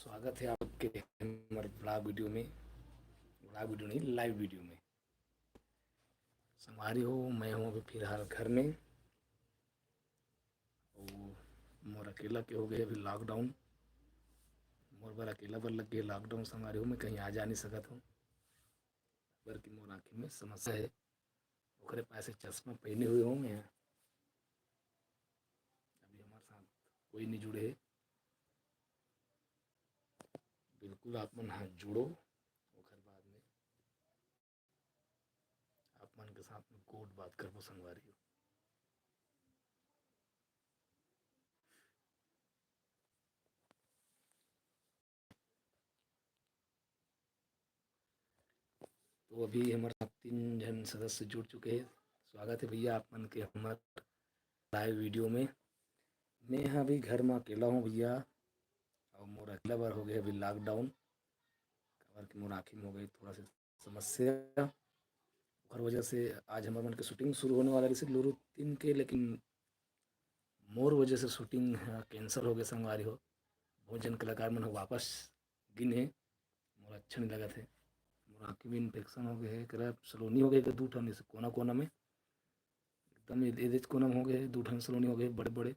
स्वागत है आपके हमारे ब्लॉग वीडियो नहीं लाइव वीडियो में। संगवारी हो, मैं हूँ अभी फिलहाल घर में और मोर अकेला के हो गए अभी लॉकडाउन। मोर बर अकेला बर लग गए लॉकडाउन। संगवारी हो, मैं कहीं आ जा नहीं सकत हूँ। बर की मोर आँखी में समस्या है, ओकरे पास एक चश्मा पहने हुए हूँ मैं। अभी हमारे साथ कोई नहीं जुड़े है। बिल्कुल आप मन हाथ जोड़ो, ओकर बाद में आप मन के साथ में कोट बात करबो संगवारी हो। तो अभी हमारे साथ 3 जन सदस्य जुड़ चुके हैं। स्वागत है भैया आप मन के हमारे लाइव वीडियो में। मैं यहाँ अभी घर में अकेला हूँ भैया, और मोर अगला बार हो गया अभी लॉकडाउन। कबर की मोर आँखी में हो गई थोड़ा सा समस्या, और वजह से आज हमारे मन के शूटिंग शुरू होने वाला रही लुरु 3 के, लेकिन मोर वजह से शूटिंग कैंसिल हो गए संगवारी हो। बहुत जन कलाकार मन वापस गिने, मोर अच्छा नहीं लगा थे। मोर आँखी में इन्फेक्शन हो गए है, करा सलोनी हो गए 2 ठन कोना कोना में, एकदम एदे कोना में हो गए 2 ठन सलोनी हो गए बड़े बड़े।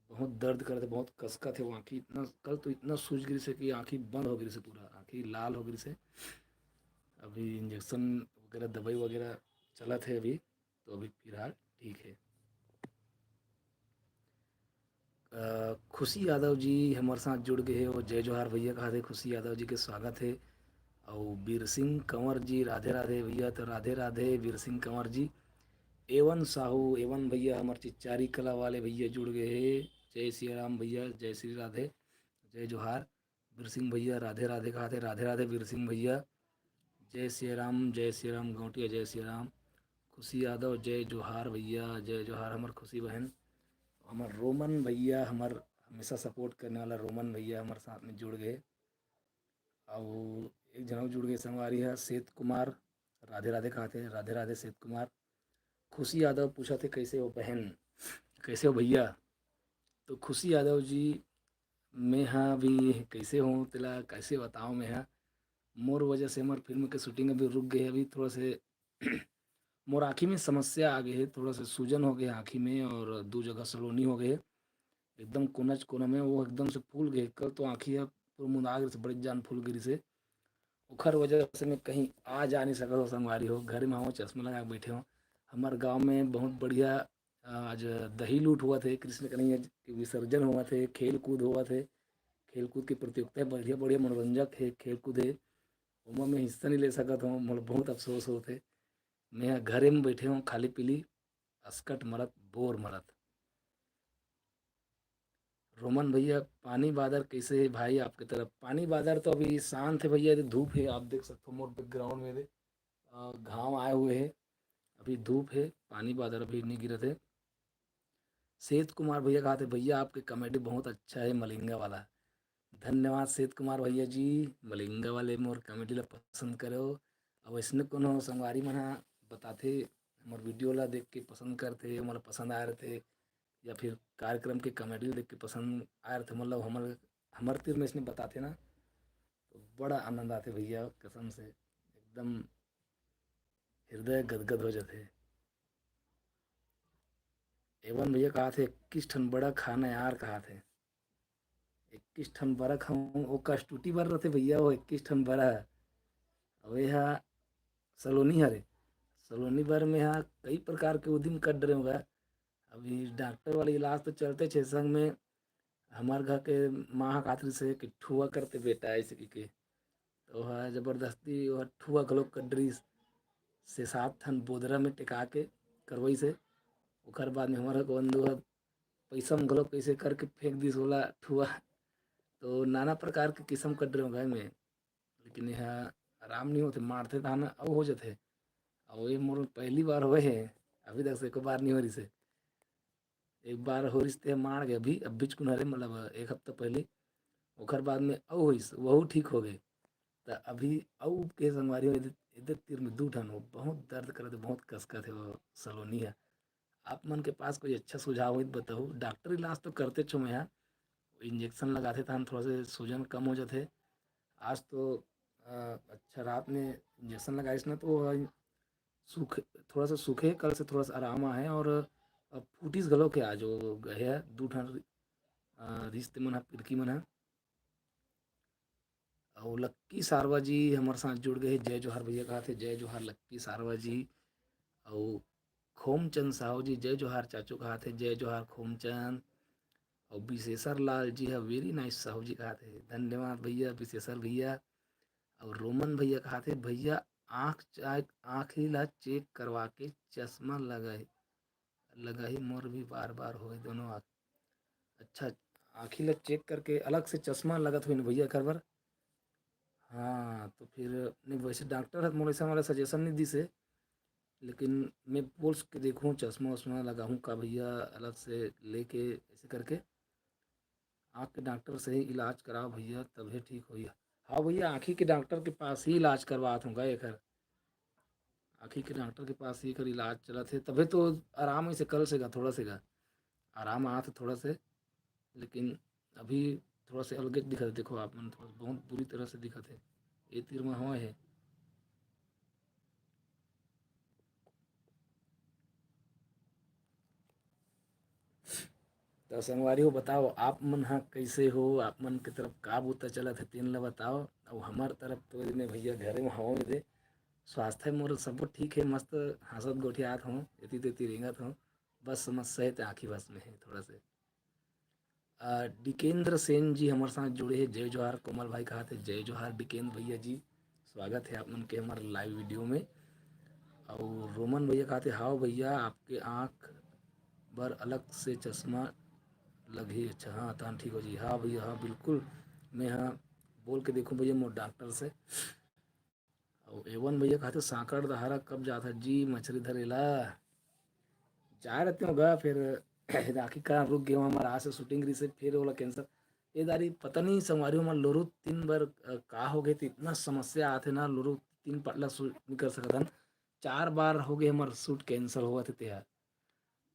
बहुत दर्द कर थे, बहुत कसका थे वो आँखी। इतना कल तो इतना सूज गिरी से कि आँखी बंद हो गई से, पूरा आँखी लाल हो गई से। अभी इंजेक्शन वगैरह दवाई वगैरह चला थे अभी, तो अभी फिलहाल ठीक है। खुशी यादव जी हमारे साथ जुड़ गए हैं, और जय जोहार भैया कहा थे। खुशी यादव जी के स्वागत है। और वीर सिंह कंवर जी राधे राधे भैया, तो राधे राधे वीर सिंह कंवर जी। एवन साहू एवन भैया हमारे चिच्चारी कला वाले भैया जुड़ गए हैं। जय श्री राम भैया, जय श्री राधे, जय जोहार। वीर सिंह भैया राधे राधे कहा थे, राधे राधे वीर सिंह भैया। जय श्री राम गौटिया, जय श्री राम। खुशी यादव जय जोहार भैया, जय जोहार हमार खुशी बहन। हमार रोमन भैया, हमार हमेशा सपोर्ट करने वाला रोमन भैया हमारे साथ में जुड़ गए। और एक जन जुड़ गए संगवारी है सेत कुमार, राधे राधे कहा थे, राधे राधे सेत कुमार। खुशी यादव पूछा थे कैसे हो बहन, कैसे हो भैया। तो खुशी यादव जी, मैं हाँ अभी कैसे हूँ तेला कैसे बताऊँ मैं हाँ। मोर वजह से हमारे फिल्म के शूटिंग अभी रुक गए अभी थोड़ा से। मोर आँखी में समस्या आ गई है, थोड़ा सा सूजन हो गया आँखी में, और 2 जगह सलोनी हो गए एकदम कोना कोना में, वो एकदम से फूल गए। कल तो आँखी है पूरा मुंदा गिरी से, बड़ी जान फूल गिरी से। ओखर वजह से मैं कहीं आ जा नहीं सका हो संगवारी हो, घर में हो चश्मा लगा के बैठे हो। हमारे गांव में बहुत बढ़िया आज दही लूट हुआ थे, कृष्ण कन्हैया के विसर्जन हुआ थे, खेल कूद हुआ थे। खेल कूद की प्रतियोगिता बढ़िया बढ़िया मनोरंजक है खेल कूद है, उमा में हिस्सा नहीं ले सका था। मतलब बहुत अफसोस होते। मैं यहाँ घरे में बैठे हूँ खाली पीली अस्कट मरत बोर मरत। रोमन भैया पानी बादल कैसे है भाई आपकी तरफ? पानी बादल तो अभी शांत है भैया, इधर धूप है, आप देख सकते हो मोर बैकग्राउंड में इधर, घाम आए हुए हैं। अभी धूप है, पानी बादल अभी नहीं गिरे थे। सेत कुमार भैया कहा थे भैया आपकी कॉमेडी बहुत अच्छा है मलिंगा वाला। धन्यवाद सेत कुमार भैया जी, मलिंगा वाले मोर कॉमेडी ला पसंद करो। अब वैसने कोनो संगवारी मन ह बताथे मोर वीडियो ला देख के पसंद करथे, मोला पसंद आए रथे, या फिर कार्यक्रम के कॉमेडी देख के पसंद आए रथे, मतलब हमर तीर में इसने बताते ना, तो बड़ा आनंद आते भैया कसम से, एकदम हृदय गदगद हो जाते। एवं भैया कहा थे 21 ठन बड़ा खाना यार कहा थे। 21 ठन बड़ा खाऊं वो कष्टुटी बर रथे भैया, वो 21 ठन बड़ा। अब यहाँ सलोनी हरे, सलोनी भर में यहाँ कई प्रकार के उद्यम कर रहे होगा। अभी डॉक्टर वाले इलाज तो चलते छे, संग में हमार घर के माँ खातिर से कि ठुआ करते बेटा ऐसे कि तो वह जबरदस्ती वह ठुआ घलो कड्री से 7 ठन बोदरा में टिका के करवई से। ओकर बाद में हमारा बंधु पैसा में घलो कैसे करके फेंक दी सोला ठुआ। तो नाना प्रकार के किस्म कर रहे हो में, लेकिन यहाँ आराम नहीं होते, मारते धाना अब हो जाते। और ये मोर पहली बार हुए है, अभी तक से एक बार नहीं हो रही से। एक बार हो रिश्ते मार गए अभी अब बीच कुनहरे, मतलब एक हफ्ता पहले। ओकर बाद में औ होइस वहू ठीक हो गए। तो अभी औ के संगवारी इधर इधर तीर में 2 ठन हो बहुत दर्द करते, बहुत कसका थे वो सलोनी है। आप मन के पास कोई अच्छा सुझाव हो तो बताओ। डॉक्टर इलाज तो करते छो मैं यहाँ, इंजेक्शन लगाते थे हम, थोड़ा से सूजन कम हो जाते। आज तो अच्छा रात में इंजेक्शन लगाए इसने तो सूखे, थोड़ा सा सूखे, कल से थोड़ा सा आराम है। और अब फूटिस गलो के आज वो गया दू ठन रिश्ते मन पिरकी मन है। और लक्की सारवा जी हमारे साथ जुड़ गए, जय जोहार भैया कहा थे, जय जोहार लक्की सारवा जी। और खोमचंद साहू जी जय जोहार चाचू कहा थे, जय जोहार खोमचंद। और विशेषर लाल जी है, वेरी नाइस साहू जी कहा थे, धन्यवाद भैया विशेषर भैया। और रोमन भैया कहा थे, भैया आँख ही ला चेक करवा के चश्मा लगा ही मोर भी बार बार हो दोनों आँख। अच्छा, आँखी ला चेक करके अलग से चश्मा लगत हुई भैया कर बर। हाँ तो फिर नहीं, वैसे डॉक्टर है मोरे से हमारा सजेशन नहीं दी से, लेकिन मैं बोल के देखूँ चश्मा वश्मा लगाऊँ का भैया, अलग से लेके ऐसे करके आँख के डॉक्टर से ही इलाज कराओ भैया तभी ठीक होइए। हाँ भैया, आँखी के डॉक्टर के पास ही इलाज करवात हूँ एक आँखी के डॉक्टर के पास ही कर इलाज चला थे, तभी तो आराम से कल सेगा थोड़ा सेगा आराम आया था थोड़ा से। लेकिन अभी थोड़ा से अलग दिखा देखो आप मन, थोड़ा बहुत बुरी तरह से दिखा थे ये तीर में हुआ है। तो संगवारी हो बताओ आप मन हाँ कैसे हो, आप मन के तरफ का बूता चला थे तीन ला बताओ। और हमार तरफ तो ने भैया घरे में हवा में दे स्वास्थ्य मोर सब ठीक है, मस्त हंसत गोठियात हूँ, इति तेती रेंगत हूँ। बस समस्या है तो आँखी बस में है थोड़ा से। डिकेंद्र सेन जी हमारे साथ जुड़े हैं, जय जोहार कोमल भाई कहा थे, जय जोहार डिकेंद्र भैया जी, स्वागत है आप मन के हमारे लाइव वीडियो में। और रोमन भैया कहा थे, हाँ भैया आपके आँख बर अलग से चश्मा लगे, अच्छा हाँ तान ठीक हो जी, हाँ भैया हाँ बिल्कुल। मैं हाँ बोल के देखूँ भैया मोर डॉक्टर से। और एवन भैया कहा थे, सांकड़ दहारा कब जाता जी मछली धरेला, जा रहते होगा फिर राखी का रुक गया हमारा आज से शूटिंग रही से फिर बोला कैंसर। ये दारी पता नहीं संगवारी हमारे लोरू तीन बार का हो गए थे, इतना समस्या आते ना लोरू तीन पटला शूट नहीं कर सकता था। 4 बार हो गए हमारे शूट कैंसिल हुआ थे त्यार।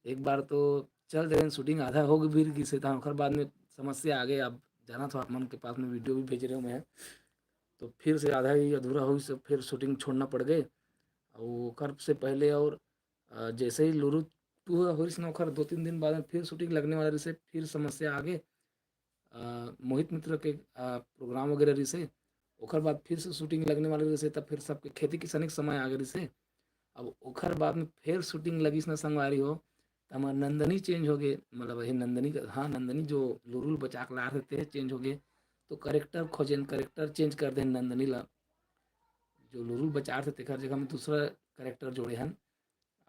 एक बार तो चल रहे शूटिंग आधा हो गई फिर किसे था और बाद में समस्या आ गई। अब जाना था आप मन के पास में वीडियो भी भेज रहे हूँ मैं, तो फिर से आधा ही अधूरा हुई से फिर शूटिंग छोड़ना पड़ गए। और ओकर से पहले और जैसे ही लुरु टू होइस न ओकर 2-3 दिन बाद में फिर शूटिंग लगने वाला रही से फिर समस्या आगे मोहित मित्र के प्रोग्राम वगैरह रही से। ओकर बाद फिर से शूटिंग लगने वाले रही से, तब फिर सबके खेती किसानी के समय आ गई से। अब ओकर बाद में फिर शूटिंग लगी न संगवारी हो, तो हमार नंदनी चेंज हो गए, मतलब वही नंदनी हाँ नंदनी जो लुरुल बचा के ला रहे थे चेंज हो गए। तो करेक्टर खोजन करेक्टर चेंज कर दे नंदनी ला, जो लुरुल बचा थे तेकर जगह में दूसरा करेक्टर जोड़े हन।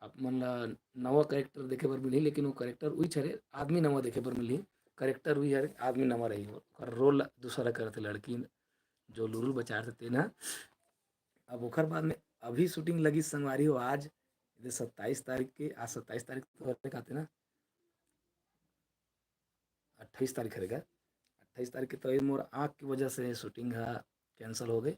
आप मन ला नवा करेक्टर देखे बर मिलही, लेकिन वो करेक्टर वही छरे, आदमी नवा देखे बर मिलही। करेक्टर वही है, आदमी नवा रही, और रोल दूसरा करते लड़की जो लुरुल बचा थे तेना। अब ओकर बाद में अभी शूटिंग लगी संगवारी हो आज 27 तारीख के, आज 27 तारीख तो कहते ना, 28 तारीख रहेगा। 28 तारीख के तो मोर आँख की वजह से शूटिंग कैंसिल हो गई।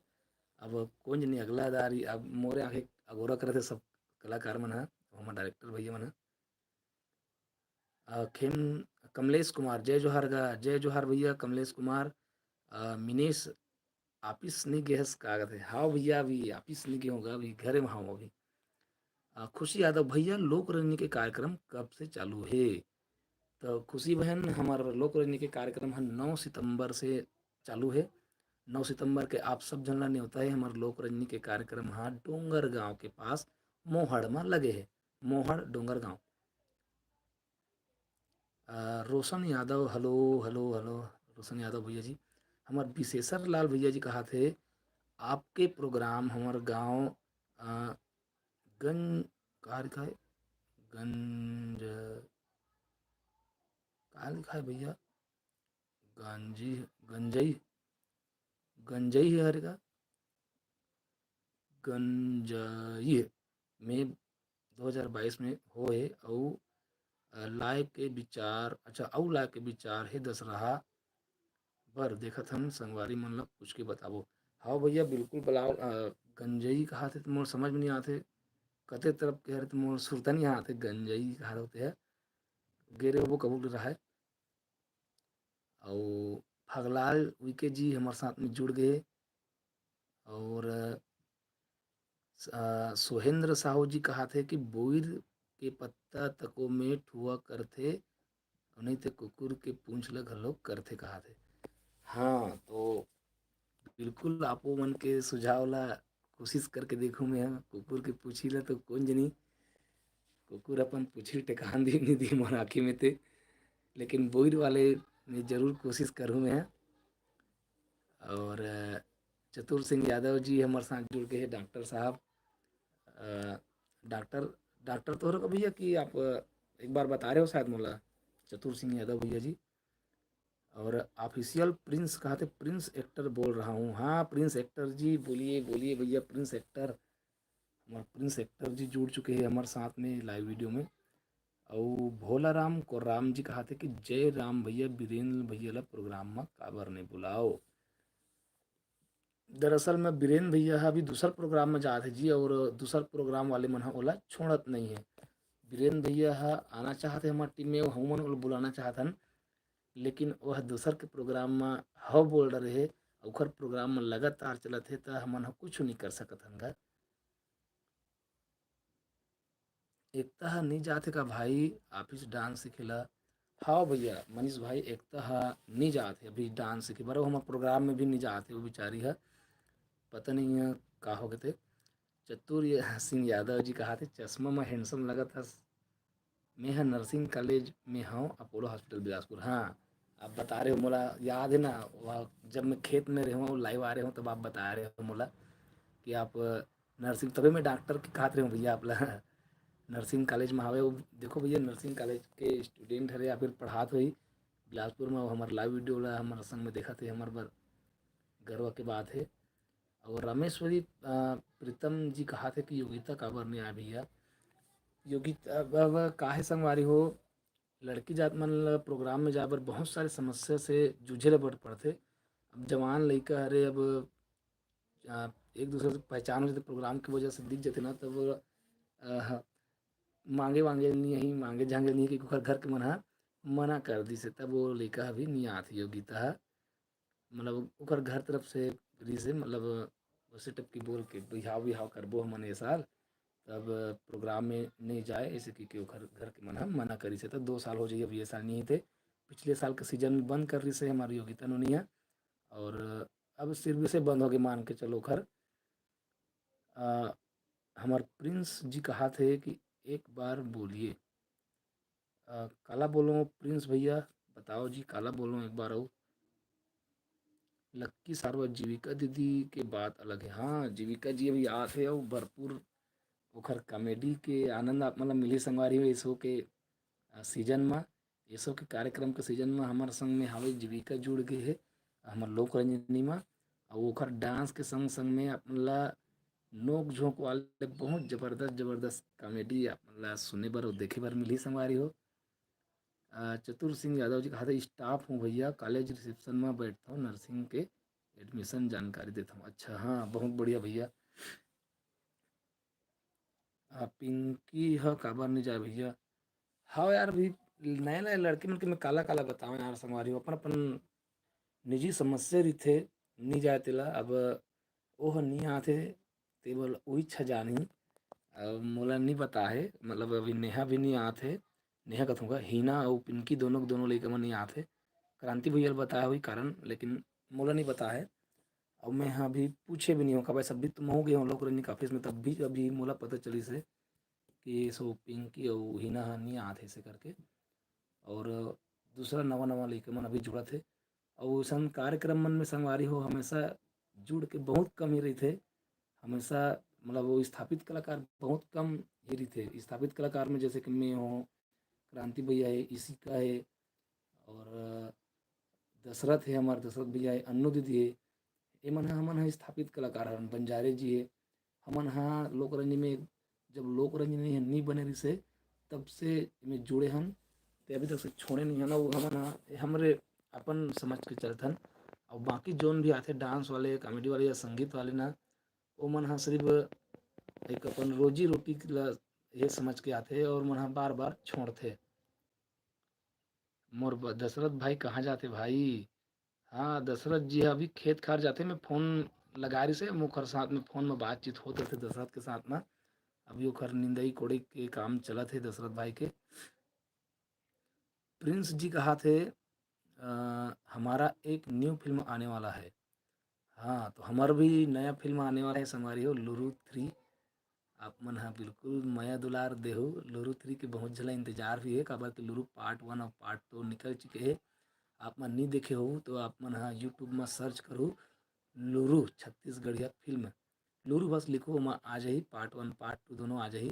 अब कौन नहीं अगला दारी अब मोरे आँखें अगोरा करे थे सब कलाकार मन हमारे डायरेक्टर भैया मन खेम कमलेश कुमार जय जोहार गा, जय जोहार भैया कमलेश कुमार। मिनेश ऑफिस नहीं गए कागज है, हाँ भैया अभी ऑफिस नहीं गए होगा, अभी घरे में हाँ अभी। खुशी यादव भैया लोक रंजनी के कार्यक्रम कब से चालू है। तो खुशी बहन हमारा लोक रंजनी के कार्यक्रम है 9 सितंबर से चालू है। 9 सितंबर के आप सब जानना नहीं होता है, हमारे लोक रंजनी के कार्यक्रम हाँ डोंगर गांव के पास मोहड़ में लगे है, मोहड़ डोंगर गांव। रोशन यादव हेलो हेलो हेलो, रोशन यादव भैया जी। हमारे विशेषर लाल भैया जी कहा थे, आपके प्रोग्राम हमारे गांव गंज कहाँ लिखा है, गंज कहाँ लिखा है भैया, गंजी गंजई गंजई है हरे का, गंजई में 2022 में हो है। और लाए के विचार, अच्छा औ लाए के विचार है दस रहा बर देखत हम संगवारी मन ला पूछ के बताबो। हाँ भैया बिल्कुल बुलाओ। गंजई कहा थे तो मोर समझ में नहीं आते, कते तरफ कह रहे तो मोर सुरता नहीं आते, गंजई कहा होते है गेरे वो कबूल रहा है। और फगलाल उइके जी हमारे साथ में जुड़ गए। और सोहेंद्र साहू जी कहा थे कि बोइर के पत्ता तको में ठुआ करथे, नहीं तो कुकुर के पूंछ ल घलोक करथे कहा थे। हाँ, तो बिल्कुल आपो मन के सुझाव ला कोशिश करके देखूँ मैं। कुकुर के पूछी ला तो कौन जनी कुकुर अपन पूछी टेकान दी नहीं दी मोर आँखी में थे, लेकिन बोइर वाले में ज़रूर कोशिश करूँ मैं। और चतुर सिंह यादव जी हमारे साथ जुड़ गए हैं, डॉक्टर साहब। अ, डॉक्टर डॉक्टर तो हो भैया कि आप एक बार बता रहे हो शायद मोला, चतुर सिंह यादव भैया जी। और ऑफिशियल प्रिंस कहा थे, प्रिंस एक्टर बोल रहा हूँ। हाँ प्रिंस एक्टर जी, बोलिए बोलिए भैया प्रिंस एक्टर। हमारे प्रिंस एक्टर जी जुड़ चुके हैं हमारे साथ में लाइव वीडियो में। और भोला राम को राम जी कहा थे कि जय राम भैया, बीरेंद्र भैया ला प्रोग्राम में काबर नहीं बुलाओ। दरअसल मैं बीरेंद्र भैया अभी दूसर प्रोग्राम में जाते जी, और दूसर प्रोग्राम वाले मन ओला छोड़त नहीं है। बीरेंद्र भैया आना चाहते हमारी टीम में, हम मन ओला बुलाना चाहतन, लेकिन वह दूसर के प्रोग्राम में हव बोल रहे, ओखर प्रोग्राम में लगातार चलत है, तो हमन कुछ नहीं कर सकत हन गा। एकता नहीं जाते का भाई ऑफिस डांस सिखेला। हाँ भैया मनीष भाई, एकता नहीं जाते अभी डांस सीखे बार, हमारे प्रोग्राम में भी नहीं जाते वो बेचारी है, पता नहीं है का हो गए थे। चतुर सिंह यादव जी कहा थे चश्मा में हैंडसम लगा था। मैं है नर्सिंग कॉलेज में हूँ, अपोलो हॉस्पिटल बिलासपुर। हाँ आप बता रहे हो मोला याद है ना, वह जब मैं खेत में रहा हूँ लाइव आ रहे हूँ तब आप बता रहे हो मोला कि आप नर्सिंग, तभी मैं डॉक्टर की कहते रहे हूँ भैया आप नर्सिंग कॉलेज में हवे। वो देखो भैया नर्सिंग कॉलेज के स्टूडेंट हरे या फिर पढ़ात हुई बिलासपुर में, हमारे लाइव वीडियो ला हमारे संग में देखा थे, हमारे बर गर्व के बात है। और रामेश्वरी प्रीतम जी कहा थे कि योगिता काबर नहीं आया भैया। योगिता अब काहे संगवारी हो, लड़की जात मन ला प्रोग्राम में जाए बर बहुत सारे समस्या से जूझे ले बर पड़थे। अब जवान लइका हरे, अब एक दूसरे से पहचान हो जाते प्रोग्राम की वजह से दिख जाते ना, तब अ, मांगे वांगे नहीं ही मांगे झांगे नहीं कि ओखर घर के मन ह मना कर दिस है, तब वो लइका भी नहीं आत हे योगिता ह। मतलब ओकर घर तरफ से रिस है, मतलब उसे टप की बोल के बिहाव बिहाव करबो हमन ए साल, तब प्रोग्राम में नहीं जाए ऐसे कि ओखर घर के मन ह मना करिस है। तो 2 साल हो जाइए अब ये साल नहीं थे, पिछले साल का सीजन बंद कर रही है हमारी योगिता नोनिया। और अब सिर्फ से बंद हो गए मान के चलो घर। हमार प्रिंस जी कहा थे कि एक बार बोलिए। काला बोलो प्रिंस भैया, बताओ जी काला बोलो एक बार आओ। लक्की सार्वत जीविका दीदी के बात अलग है। हाँ जीविका जी अभी आते है और भरपूर ओखर कॉमेडी के आनंद आप मतलब मिली संगवारी हो इसो के सीजन में, इसो के कार्यक्रम के सीजन में हमारे संग में हावे जीविका जुड़ गई है हमार लोक रंजनी में। और ओखर डांस के संग संग में अपन ला नोक झोंक वाले बहुत जबरदस्त जबरदस्त कॉमेडी अपन ला सुने बर और देखे बर मिली संगवारी हो। चतुर सिंह यादव जी कहा था स्टाफ हूँ भैया, कॉलेज रिसेप्शन में बैठता हूँ, नर्सिंग के एडमिशन जानकारी देता हूँ। अच्छा हाँ बहुत बढ़िया भैया। पिंकी ह काबर नहीं जाए भैया। हाँ यार अभी नए नए लड़के मन के मैं काला काला बताऊँ यार संगवारी हो, अपन अपन निजी समस्या रहिथे नहीं जाए तेला। अब ओह नहीं आथे तेबल वही छ जानी। अब मोला नहीं पता है, मतलब अभी नेहा भी नहीं आथे, नेहा कथूँगा हीना और पिंकी दोनों के दोनों लइका मन नहीं आथे। क्रांति भैया ल बताया हुई कारण, लेकिन मोला नहीं पता है। और मैं हाँ अभी पूछे भी नहीं हूँ कब सब भी तुम हो गए हम लोग रनिंग ऑफिस में, तब भी अभी मोला पता चली से कि सो पिंकी और हिना ह नहीं आथे ऐसे करके। और दूसरा नवा नवा लइका मन अभी जुड़त हे। और वैसन कार्यक्रम मन में संगवारी हो हमेशा जुड़ के बहुत कम ही रही थे। हमेशा मतलब वो स्थापित कलाकार बहुत कम ही रही थे। स्थापित कलाकार में जैसे कि मैं हूँ, क्रांति भैया है, इशिका है, और दशरथ है, हमारे दशरथ भैया है, अन्नू दीदी है। ये मन हमन ह स्थापित कलाकार हन। बंजारे जी है, हमन हाँ लोक रंजन में जब लोक रंजन नहीं बने रही से तब से में जुड़े हन, ते अभी तक से छोड़े नहीं हन। और हमन हमरे अपन समझ के चलत हन। और बाकी जोन भी आते डांस वाले, कॉमेडी वाले या संगीत वाले ना, वो मन हाँ सिर्फ एक अपन रोजी रोटी ला ये समझ के आते और मन हाँ बार बार छोड़ते। मोर दशरथ भाई कहाँ जाते भाई? हाँ दशरथ जी अभी खेत खार जाते, मैं फोन लगा रही से मुखर साथ में फोन में बातचीत होते थे दशरथ के साथ में। अभी ओखर निंदाई कोड़े के काम चला थे दशरथ भाई के। प्रिंस जी कहा थे हमारा एक न्यू फिल्म आने वाला है। हाँ तो हमार भी नया फिल्म आने वाला है संगवारी हो, लुरु 3। आप मन हाँ बिल्कुल माया दुलार देहु। लुरु 3 के बहुत झला इंतजार भी है, काबर कि लुरु पार्ट 1 और पार्ट 2 निकल चुके हैं। आप मन नहीं देखे हो तो आप मन हाँ यूट्यूब में सर्च करो लुरु छत्तीसगढ़िया फिल्म। लुरु बस लिखो ओमा आ जाही, पार्ट 1 पार्ट 2 दोनों आ जाही।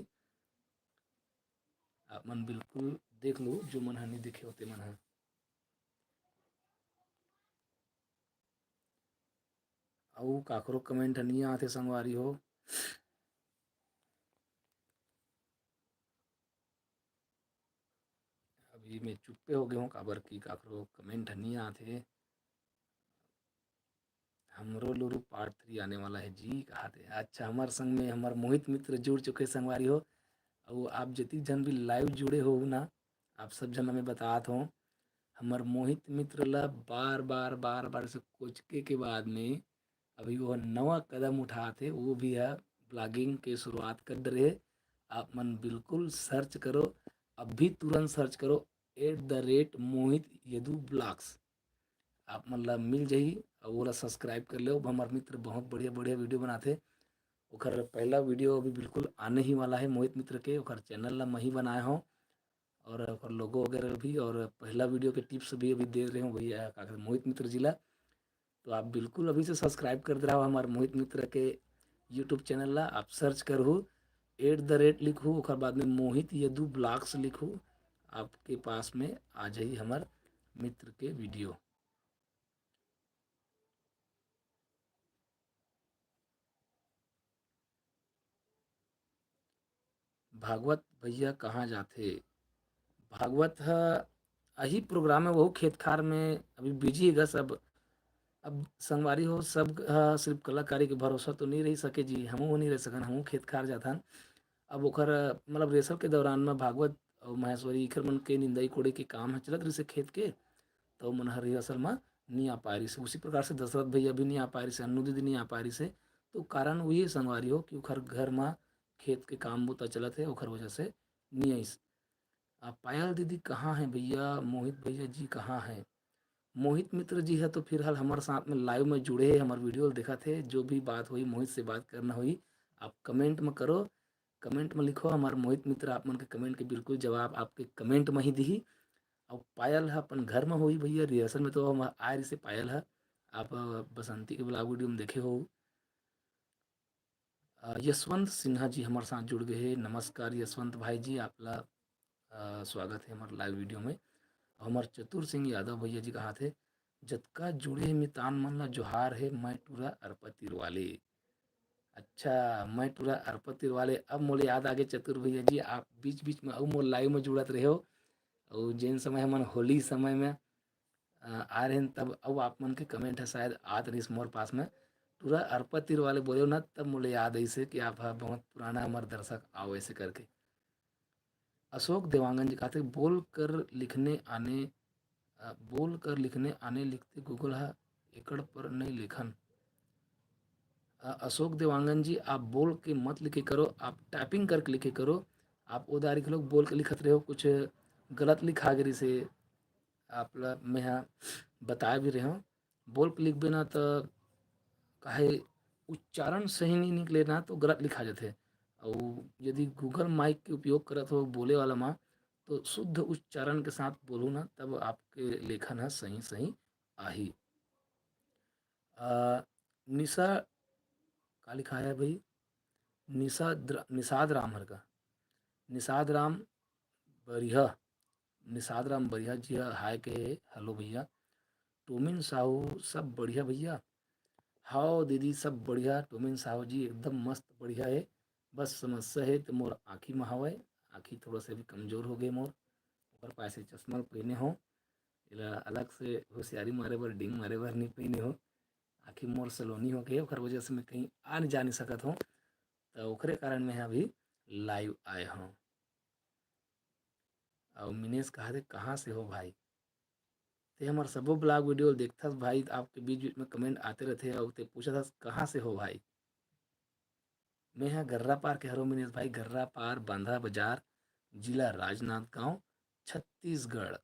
आप मन बिल्कुल देख लो जो मन हा नहीं देखे होते मन हा। अउ काकरो कमेंट नहीं आते संगवारी हो। अभी मैं चुप्पे हो गए हूँ काबर की काकरो कमेंट नहीं आते। हमरो लुरु पार्ट 3 आने वाला है जी कहा थे। अच्छा हमार संग में हमार मोहित मित्र जुड़ चुके संगवारी हो। और आप जितनी जन भी लाइव जुड़े हो ना, आप सब जन हमें बतात हो। हमार मोहित मित्र ला बार बार बार बार से कोचके के बाद में अभी वो नवा कदम उठाते, वो भी है ब्लॉगिंग के शुरुआत कर रहे। आप मन बिल्कुल सर्च करो, अभी तुरंत सर्च करो @मोहित यदु ब्लॉग्स। आप मन ला मिल जाही और ओला सब्सक्राइब कर लो। हमार मित्र बहुत बढ़िया बढ़िया वीडियो बनाते। ओकर पहला वीडियो अभी बिल्कुल आने ही वाला है मोहित मित्र के, ओकर चैनल ला मैं ही बनाया हूँ। और ओकर लोगो वगैरह भी और पहला वीडियो के टिप्स भी अभी दे रहे हूँ भैया का कहते हैं, मोहित मित्र जी ला। तो आप बिल्कुल अभी से सब्सक्राइब कर दे रहा हो हमारे मोहित मित्र के यूट्यूब चैनल ला। आप सर्च करो @ लिखो ओकर बाद में मोहित यदु ब्लॉग्स लिखो, आपके पास में आ जाही हमार मित्र के वीडियो। भागवत भैया कहाँ जाते? भागवत ह यही प्रोग्राम है, वो खेत खार में अभी बिजी है सब। अब संगवारी हो सब सिर्फ कलाकारी के भरोसा तो नहीं रह सके जी, हमहू नहीं रह सकन, हमहू खेत खार जाथन। अब ओकर मतलब रेसल के दौरान में भागवत और महेश्वरी इखर मन के निंदाई कोड़े के काम ह चलत रहिस खेत के। तो मन हर रिहर्सल में नहीं आ पा रही से, उसी प्रकार से दशरथ भैया भी नहीं आ पा रही से, अन्नू दीदी नहीं आ पा रही से। तो कारण वही संगवारी हो कि ओखर घर में खेत के काम बूता चलत है, ओखर वजह से नहीं आइस। पायल दीदी कहाँ है भैया? मोहित भैया जी कहाँ है? मोहित मित्र जी है तो फिलहाल हमारे साथ में लाइव में जुड़े हैं, हमारे वीडियो देखा थे। जो भी बात हुई मोहित से बात करना हुई, आप कमेंट में करो, कमेंट में लिखो। हमारे मोहित मित्र आप मन के कमेंट के बिल्कुल जवाब आपके कमेंट में ही दी। अब पायल है अपन घर में हुई भैया, रिहर्सल में तो हम आ रही से पायल है। आप बसंती के ब्लॉग वीडियो में देखे हो। यशवंत सिन्हा जी हमारे साथ जुड़ गए हैं। नमस्कार यशवंत भाई जी, आपका स्वागत है हमारे लाइव वीडियो में। हमार चतुर सिंह यादव भैया जी कहा थे जतका जुड़े मितान मन ला जोहार है, मैं टूरा अरपतिर वाले। अच्छा मैं टूरा अरपतिर वाले, अब मोले याद आ गए चतुर भैया जी, आप बीच बीच में अब मोर लाइव में जुड़त रहे हो। और जिन समय हमन होली समय में आ रहे हैं तब अब आप मन के कमेंट है शायद आत रही मोर पास में। टूरा अरपतिर वाले बोले हो ना, तब मोले याद ऐसे कि आप हा बहुत पुराना हमारे दर्शक आओ ऐसे करके। अशोक देवांगन जी कहते बोल कर लिखने आने लिखते गूगल हा एकड़ पर नहीं लिखन। अशोक देवांगन जी आप बोल के मत लिखे करो, आप टाइपिंग करके लिखे करो। आप उदारी के लोग बोल के लिखत रहे हो, कुछ गलत लिखा गिरी से आप मैं यहाँ बता भी रहे हो। बोल के लिख बिना तो काहे उच्चारण सही नहीं निकले ना तो गलत लिखा जाते। और यदि गूगल माइक के उपयोग करत हो बोले वाला माँ, तो शुद्ध उच्चारण के साथ बोलो ना, तब आपके लेखन है सही सही आही। निशा का लिखा है भाई? निषाद राम हर का निषाद राम बरिहा, निषाद राम बरिहा जी हाय के हेलो भैया। टोमिन साहू सब बढ़िया भैया? हाँ दीदी सब बढ़िया। टोमिन साहू जी एकदम मस्त बढ़िया है। बस समस्या है तो मोर आँखी में हवे, आँखी थोड़ा सा भी कमजोर हो गए मोर। ऊपर पासे चश्मा पहने हो, इला अलग से होशियारी मारे बर डिंग मारे बर नहीं पहने हो। आँखी मोर सलोनी हो गए, ओकर वजह से मैं कहीं आ नहीं जा नहीं सकत हूँ। तो ओकरे कारण मैं अभी लाइव आए हूँ। और मिनेश कहा थे कहाँ से हो भाई? ते हमार सबो ब्लॉग वीडियो देखथस भाई, आपके बीच बीच में कमेंट आते रहते और ते पूछत हस कहाँ से हो भाई। मैं यहाँ गर्रा पार के हरो मिनेश भाई, गर्रा पार बांधा बाजार, जिला राजनांदगांव, छत्तीसगढ़।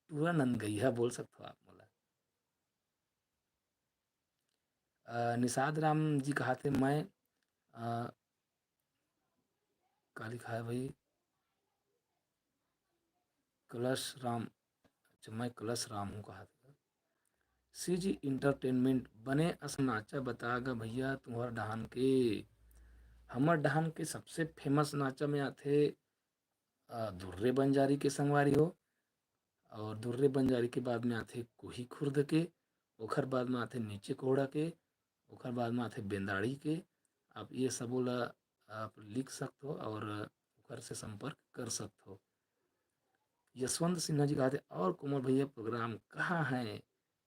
पूरा नंदगैया बोल सकते हो आप मोला। निषाद राम जी कहा थे मैं अ, का लिखा है भाई, कलश राम। अच्छा मैं कलश राम हूँ कहा था। सीजी इंटरटेनमेंट बने अस नाचा बतागा भैया तुहर डहान के। हमर डहान के सबसे फेमस नाचा में आथे दुर्रे बंजारी के संगवारी हो, और दुर्रे बंजारी के बाद में आथे कोही खुर्द के, ओखर बाद में आथे नीचे कोहड़ा के, ओखर बाद में आथे बेंदाड़ी के। आप ये सबो ला आप लिख सकते हो और ओखर से संपर्क कर सकते हो। यशवंत सिन्हा जी कहते और कुमार भैया प्रोग्राम कहाँ है,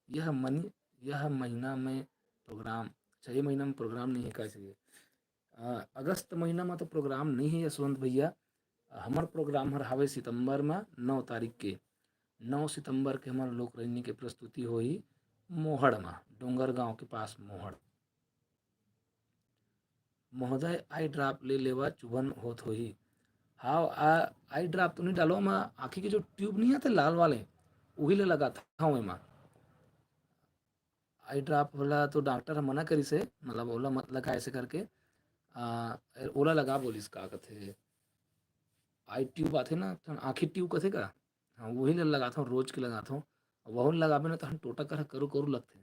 यह मनी यह महीना में प्रोग्राम। अच्छा ये महीना में प्रोग्राम नहीं है कैसे। अगस्त महीना में तो प्रोग्राम नहीं है यशवंत भैया। हमार प्रोग्राम हर हवे सितंबर में 9 तारीख के। 9 सितंबर के हमार लोक रंजनी के प्रस्तुति होई मोहड़ में, डोंगर गांव के पास मोहड़। महोदय आई ड्राप ले लेवा चुभन होत होही। हाँ आई ड्राप तो नहीं डालो, मैं आँखी के जो ट्यूब नहीं आते लाल वाले वही ले लगाता हूँ एमा। आई ड्राप वाला तो डॉक्टर ह मना करी से, मतलब ओला मत लगा ऐसे करके। ओला लगा बोलिस का कथे, आई ट्यूब आथे ना तो आँखी ट्यूब कथे का। हाँ वही ले लगाता हूँ, रोज के लगाता हूँ। वही लगाबे ना तो हम टोटा कर करू करू लगथे।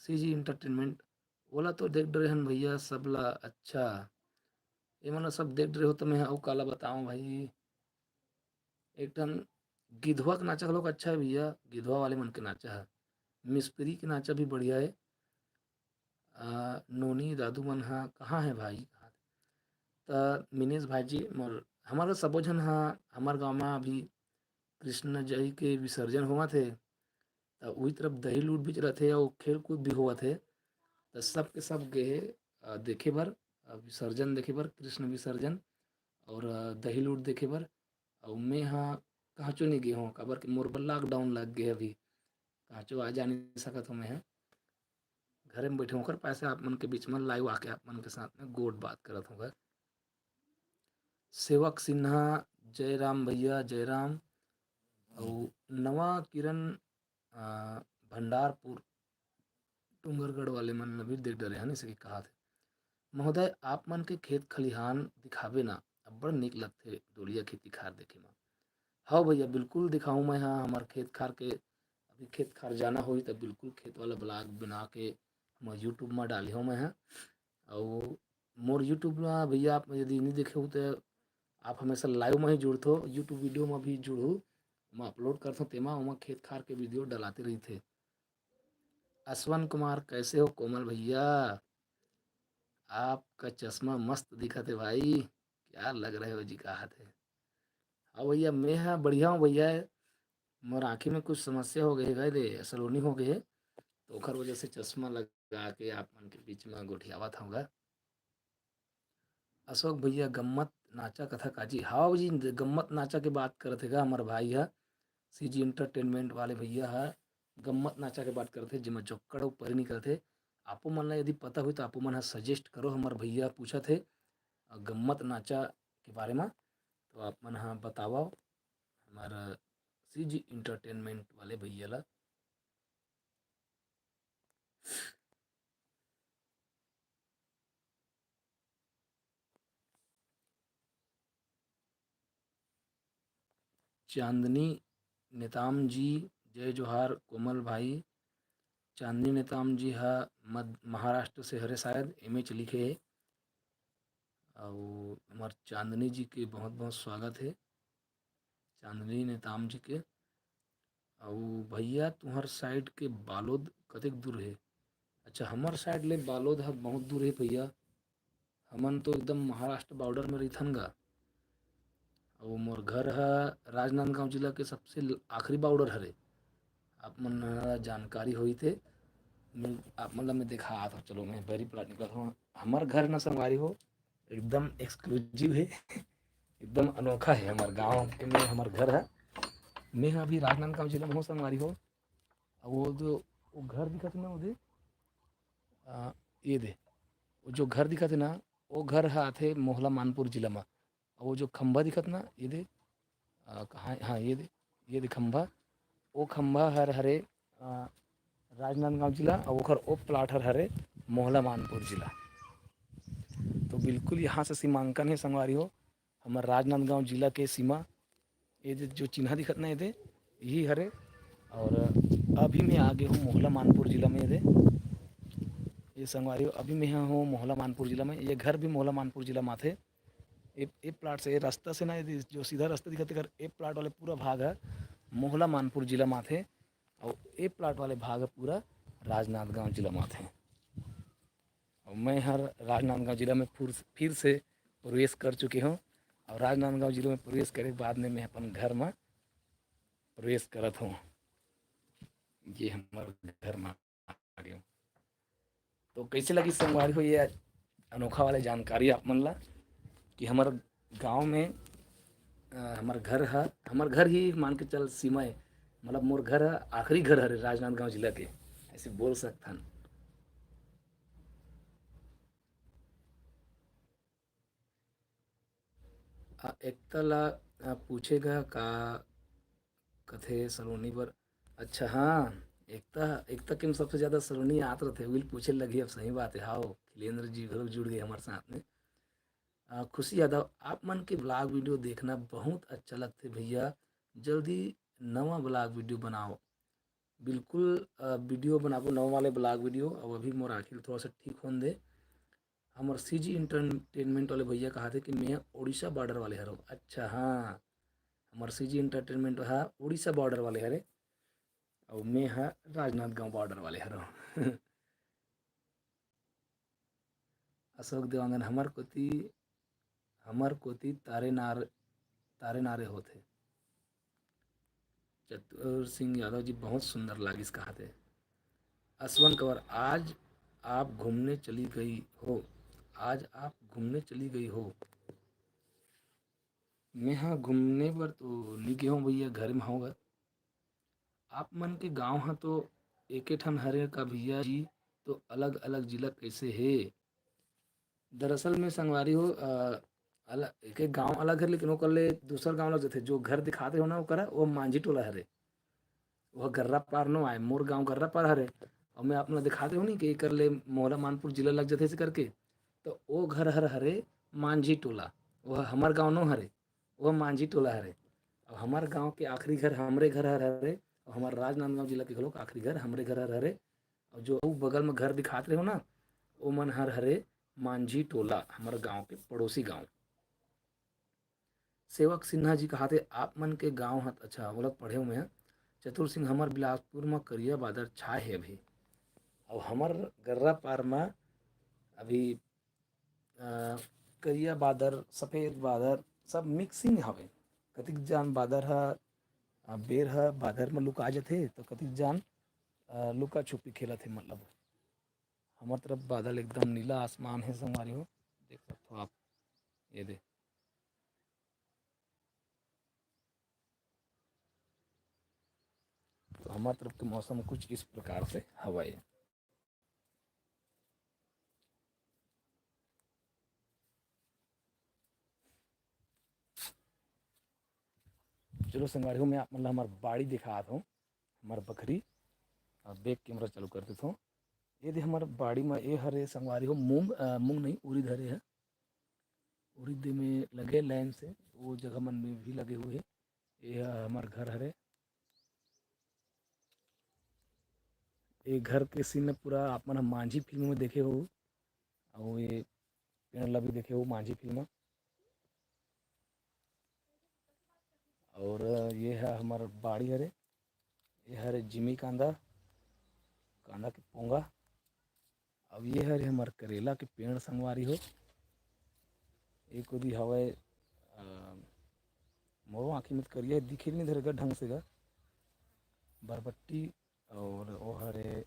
सीजी इंटरटेनमेंट ओला तो देख डरे हन भैया सबला। अच्छा ये मतलब सब देख रहे हो तो मैं अऊ काला बताऊं भाई। एक टन गिधवा का नाचा लोग अच्छा है भैया, गिधवा वाले मन के नाचा है। मिस्त्री के नाचा भी बढ़िया है। नोनी दादू मन हा कहाँ है भाई। त मिनेश भाई जी मोर हमारा सबो झन हा हमार गाँव में अभी कृष्ण जई के विसर्जन हुआ थे। त वही तरफ दही लूट भी रथे और खेल कूद भी हुआ थे। त सब के सब गए देखे बर, विसर्जन देखे बर, कृष्ण विसर्जन और दही लूट देखे बर। और मैं हाँ कहाँ चो नहीं गए हूँ काबर कि मोर बर लॉकडाउन लग गए अभी। कहाँ चो आ जा नहीं सकत हूँ मैं यहाँ। घरे में बैठे होकर पैसे आप मन के बीच में लाइव आके आप मन के साथ में गोड बात करत हूँ। सेवक सिन्हा जयराम भैया जयराम। और नवा किरण भंडारपुर डूंगरगढ़ वाले मन भी देख डरे हन इसे कहा थे। महोदय आप मन के खेत खलिहान दिखावे ना अब्बड़ निक लगथे डोलिया खेती खार देखे में। हाँ भैया बिल्कुल दिखाऊँ मैं, हाँ हमारे खेत खार के अभी खेत खार जाना होई तब बिल्कुल खेत वाला ब्लॉग बना के मैं यूट्यूब में डाली हूँ मैं हाँ। और मोर यूट्यूब में भैया आप यदि नहीं देखे हो तो आप हमेशा लाइव में ही जुड़ते हो, यूट्यूब वीडियो में भी जुड़ू मैं अपलोड करता हूँ तेमा उमा खेत खार के वीडियो डलाते रही थे। अश्वन कुमार कैसे हो कोमल भैया, आपका चश्मा मस्त दिखा थे भाई, क्या लग रहे हो जी कहा थे। हाँ भैया मैं हाँ बढ़िया हूँ भैया। मोर आँखी में कुछ समस्या हो गई है, सलोनी हो गई है तो ओखर वजह से चश्मा लगा के आप मन के बीच में गोठियावा था। अशोक भैया गम्मत नाचा कथा काजी। हाँ जी गम्मत नाचा के बात करते का हमार भाई है सीजी इंटरटेनमेंट वाले भैया है। गम्मत नाचा के बात करते जिसमें जोक्कड़ ऊपर नहीं करते। आपो मन ला यदि पता हुई तो आपो मन सजेस्ट करो, हमार भैया पूछा थे गम्मत नाचा के बारे में तो आप मन हाँ बताओ हमारा सीजी इंटरटेनमेंट वाले भैया ला। चांदनी नेताम जी जय जोहार कोमल भाई। चांदनी नेताम जी हा महाराष्ट्र से हरे शायद एमएच लिखे है। और हमार चांदनी जी के बहुत बहुत स्वागत है चांदनी नेताम जी के। और भैया तुम्हार साइड के बालोद कतेक दूर है। अच्छा हमार साइड ले बालोद है बहुत दूर है भैया। हमन तो एकदम महाराष्ट्र बॉर्डर में रहीथन गा। और मोर घर है राजनांदगांव जिला के सबसे आखिरी बॉर्डर हरे। आप मन जानकारी हुई थे मैं आप मतलब मैं देखा था, चलो मैं वेरी प्लाट निकला हूँ। हमार घर ना संगवारी हो एकदम एक्सक्लूसिव है, एकदम अनोखा है हमार गाँव के में हमार घर है। मैं अभी राजनांदगांव जिला में हूँ संगवारी हो। वो जो वो घर दिखत ना उधे, ये दे वो जो घर दिखत है ना, वो घर है आथे मोहला मानपुर जिला में। वो जो खंभा दिखत ना ये दे, कहाँ, हाँ ये दे खंभा। वो खंभा हर हरे राजनांदगांव जिला, और ओखर ओ प्लाट हर हरे मोहला मानपुर जिला। तो बिल्कुल यहाँ से सीमांकन है संगवारी हो, हमारे राजनांदगांव जिला के सीमा। ये जो चिन्ह दिखत ना ये यही हरे। और अभी मैं आगे हूँ मोहला मानपुर जिला में। ये संगवारी हो, अभी मैं यहाँ हूँ मोहला मानपुर जिला में। ये घर भी मोहला मानपुर जिला में थे। ए प्लाट से, ये रास्ता से ना, ये जो सीधा रास्ता दिखते कर ए प्लाट वाले पूरा भाग है मोहला मानपुर जिला में थे, और ए प्लाट वाले भाग है पूरा राजनांदगांव जिला में थे। और मैं हर राजनांदगांव जिला में फिर से प्रवेश कर चुके हूँ। और राजनांदगांव जिले में प्रवेश करे के बाद में मैं अपन घर में प्रवेश करत हूँ। ये हमारे घर में आ गया। तो कैसे लगी संगवारी हो ये अनोखा वाले जानकारी आप मन ला, कि हमारे गांव में हमार घर ही मान के चल सीमा है। मतलब मोर घर है आखिरी घर है राजनांदगांव जिला के, ऐसे बोल सकथन। एक तला पूछेगा का कथे सलोनी पर। अच्छा हाँ, एकता किम सबसे ज्यादा सलोनी आत रहते विल पूछे लगी। अब सही बात है, हाँ खिलेंद्र जी घरों जुड़ गए हमारे साथ में। खुशी यादव, आप मन के ब्लॉग वीडियो देखना बहुत अच्छा लगते भैया। जल्दी नवा ब्लॉग वीडियो बनाओ। बिल्कुल वीडियो बनाबो नवा वाले ब्लॉग वीडियो। अब अभी मोर आखिर थोड़ा सा ठीक होने दे। हमार सीजी इंटरटेनमेंट वाले भैया कहा थे कि मैं उड़ीसा बॉर्डर वाले हरो। अच्छा हाँ, हमार सीजी इंटरटेनमेंट है उड़ीसा बॉर्डर वाले हरे, और मैं है राजनांदगांव बॉर्डर वाले हरो। अशोक देवांगन, हमार कोती तारे नारे होते। चतुर सिंह यादव जी, बहुत सुंदर लागिस कहा थे। असवन कंवर, आप घूमने चली गई हो आज आप घूमने चली गई हो। मैं हाँ घूमने पर तो नहीं गया हूँ भैया, घर में होगा। आप मन के गांव है तो एके ठन हरे का भैया जी, तो अलग अलग जिला कैसे है। दरअसल में संगवारी हो अलग एक एक गांव अलग है, लेकिन वो कर ले दूसर गांव लग जाते। जो घर दिखाते हो ना वो करा वो मांझी टोला हरे। वह गर्रा पार नो आए, मोर गांव गर्रा पार हरे। और मैं अपना दिखाते हो नहीं कि कर ले मोहला मानपुर जिला लग जाते ऐसे करके। तो वो घर हर हरे मांझी टोला। वह हमार गांव नो हरे, वह मांझी टोला हरे। और हमार गांव के आखिरी घर हमरे घर हर हरे। और हमार राजनांदगांव जिला के घलोक आखिरी घर हमरे घर हर हरे। और जो बगल में घर दिखाते रहे हो ना, वो मन हर हरे मांझी टोला, हमारे गांव के पड़ोसी गांव। सेवक सिन्हा जी कहा थे आप मन के गांव हत। अच्छा वो लोग पढ़े हुए हैं। चतुर सिंह, हमार बिलासपुर में करिया बादल छाए है अभी। और हमार गर्रा पार में अभी करिया बादर सफ़ेद बादर सब मिक्सिंग हवे। कतिक जान बादर ह बेर ह बादर में लुका जाथे, तो कतिक जान लुका छुपी खेलत हे। मतलब हमार तरफ बादल एकदम नीला आसमान है संगवारी हो, देख सकते हो आप। ये दे तो हमार तरफ के मौसम कुछ इस प्रकार से हवा है। चलो संगवारी हो, मैं आप मतलब हमार बाड़ी दिखा हूँ। हमार बकरी बैक कैमरा चालू कर देता हूँ। ये दे हमार बाड़ी में ये हरे संगवारी हो मूंग नहीं उड़ीद हरे है। उड़ीद में लगे लाइन से, वो जगह मन में भी लगे हुए है। ये हमार घर हरे। ये घर के सीन में पूरा आप मन मांझी फिल्म में देखे हो, और ये पेड़ ला भी देखे हो मांझी फिल्म में। और ये है हमार बाड़ी हरे। ये हरे जिमी कांदा, कांदा के पोंगा। अब ये हरे हमार करेला के पेड़ संगवारी हो। एक ओदी हवे मोरो आँखी में करिया दिखे नहीं धरेगा ढंग से गा बरबट्टी। और वो हरे